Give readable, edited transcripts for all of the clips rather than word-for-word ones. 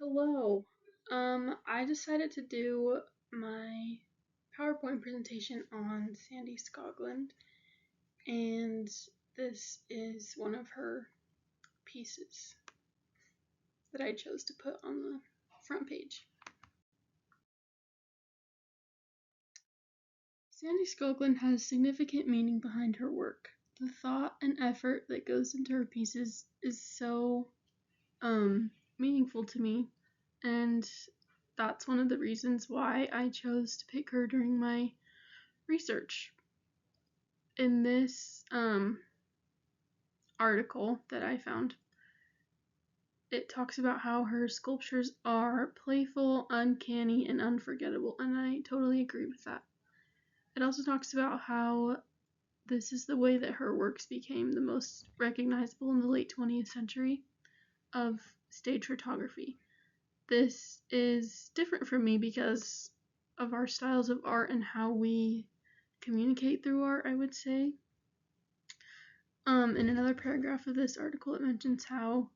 Hello. I decided to do my PowerPoint presentation on Sandy Skoglund, and this is one of her pieces that I chose to put on the front page. Sandy Skoglund has significant meaning behind her work. The thought and effort that goes into her pieces is so meaningful to me, and that's one of the reasons why I chose to pick her during my research. In this article that I found, it talks about how her sculptures are playful, uncanny, and unforgettable, and I totally agree with that. It also talks about how this is the way that her works became the most recognizable in the late 20th century of stage photography. This is different for me because of our styles of art and how we communicate through art, I would say. In another paragraph of this article, it mentions how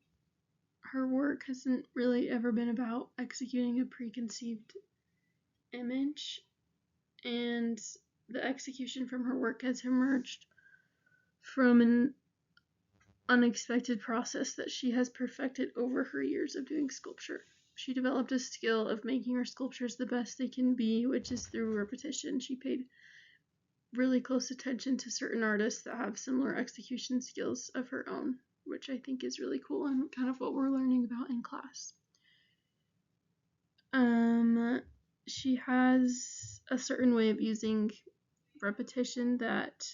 her work hasn't really ever been about executing a preconceived image, and the execution from her work has emerged from an unexpected process that she has perfected over her years of doing sculpture. She developed a skill of making her sculptures the best they can be, which is through repetition. She paid really close attention to certain artists that have similar execution skills of her own, which I think is really cool and kind of what we're learning about in class. She has a certain way of using repetition that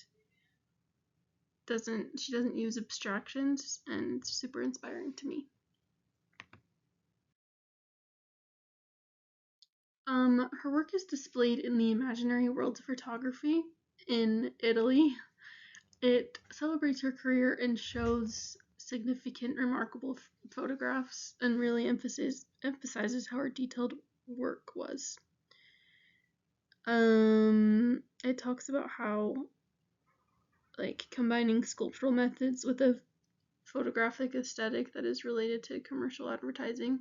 she doesn't use abstractions, and it's super inspiring to me. Her work is displayed in the Imaginary Worlds of Photography in Italy. It celebrates her career and shows significant, remarkable photographs, and really emphasizes how her detailed work was. It talks about how, combining sculptural methods with a photographic aesthetic that is related to commercial advertising.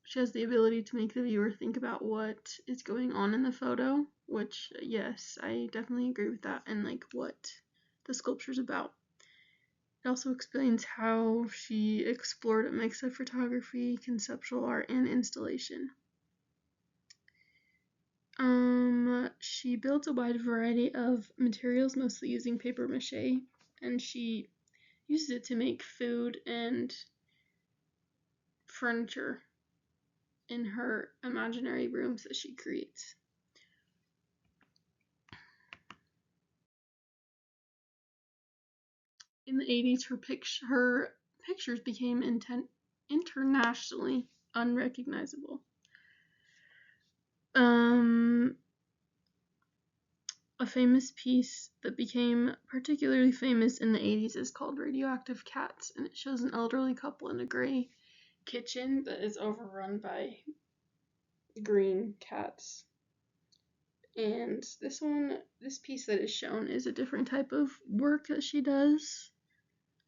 She has the ability to make the viewer think about what is going on in the photo, which, yes, I definitely agree with that, and what the sculpture's about. It also explains how she explored a mix of photography, conceptual art, and installation. She builds a wide variety of materials, mostly using paper mache, and she uses it to make food and furniture in her imaginary rooms that she creates. In the 80s, her pictures became internationally unrecognizable. A famous piece that became particularly famous in the 80s is called Radioactive Cats, and it shows an elderly couple in a gray kitchen that is overrun by green cats. And this piece that is shown is a different type of work that she does,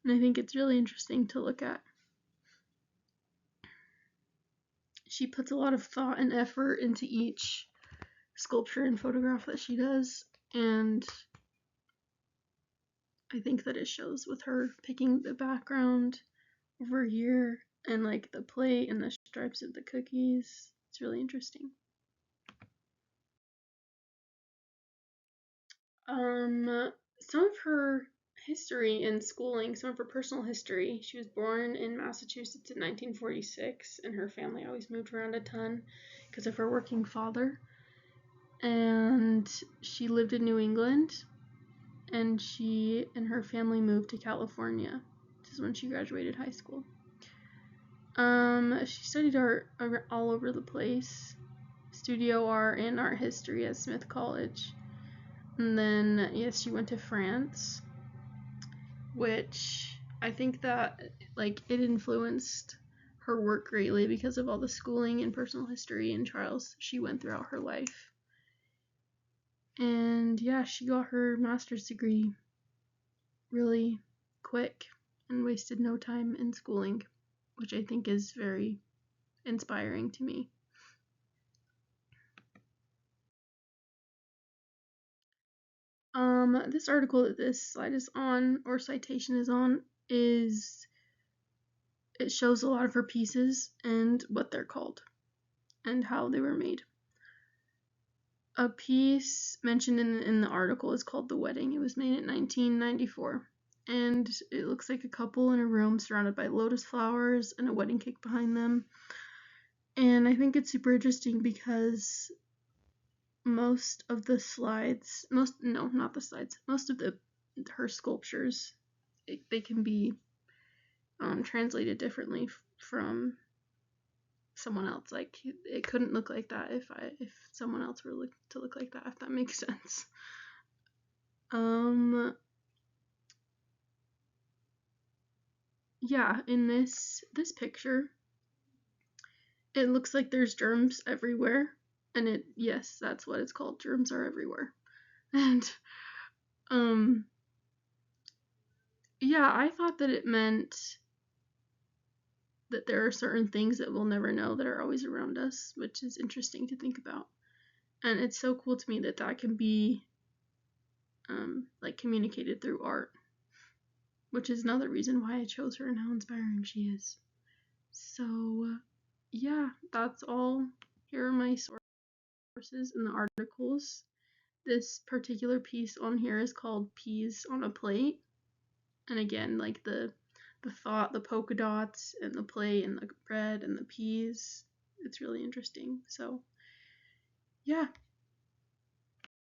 and I think it's really interesting to look at. She puts a lot of thought and effort into each sculpture and photograph that she does, and I think that it shows with her picking the background over here and the plate and the stripes of the cookies. It's really interesting. Some of her history and schooling, some of her personal history. She was born in Massachusetts in 1946, and her family always moved around a ton because of her working father. And she lived in New England, and she and her family moved to California. This is when she graduated high school. She studied art all over the place, studio art and art history at Smith College. And then, yes, she went to France, which I think that, it influenced her work greatly because of all the schooling and personal history and trials she went throughout her life. And yeah, she got her master's degree really quick and wasted no time in schooling, which I think is very inspiring to me. This article that this slide is on, or citation is on, it shows a lot of her pieces and what they're called and how they were made. A piece mentioned in the article is called The Wedding. It was made in 1994, and it looks like a couple in a room surrounded by lotus flowers and a wedding cake behind them. And I think it's super interesting because most of her sculptures, they can be translated differently from someone else. Like, it couldn't look like that if someone else were to look like that, if that makes sense. Yeah, in this picture, it looks like there's germs everywhere, and yes, that's what it's called. Germs are everywhere. And yeah, I thought that it meant that there are certain things that we'll never know that are always around us, which is interesting to think about. And it's so cool to me that can be like communicated through art, which is another reason why I chose her and how inspiring she is. So yeah, that's all. Here are my sources in the articles. This particular piece on here is called Peas on a Plate. And again, like the thought, the polka dots and the plate and the bread and the peas, it's really interesting. So yeah,